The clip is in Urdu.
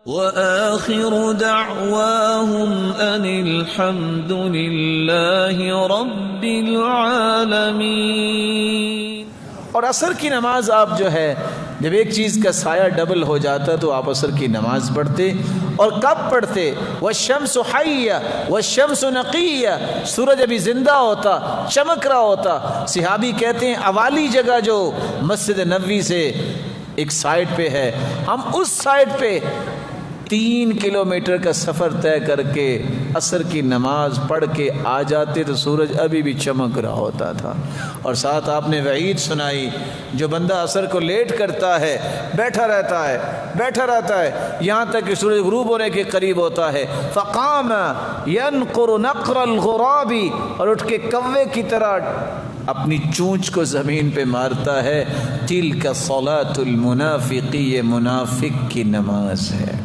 وآخر دعواهم أن الحمد لله رب العالمين۔ اور عصر کی نماز آپ جو ہے جب ایک چیز کا سایہ ڈبل ہو جاتا تو آپ عصر کی نماز پڑھتے، اور کب پڑھتے؟ والشمس حیہ والشمس نقیہ، سورج ابھی زندہ ہوتا، چمک رہا ہوتا۔ صحابی کہتے ہیں اوالی جگہ جو مسجد نبوی سے ایک سائڈ پہ ہے، ہم اس سائڈ پہ 3 کلومیٹر کا سفر طے کر کے عصر کی نماز پڑھ کے آ جاتے تو سورج ابھی بھی چمک رہا ہوتا تھا۔ اور ساتھ آپ نے وعید سنائی، جو بندہ عصر کو لیٹ کرتا ہے، بیٹھا رہتا ہے یہاں تک کہ سورج غروب ہونے کے قریب ہوتا ہے، فقام ینقر نقر الغراب، اور اٹھ کے کوے کی طرح اپنی چونچ کو زمین پہ مارتا ہے، تلک صلاۃ المنافق، یہ منافق کی نماز ہے۔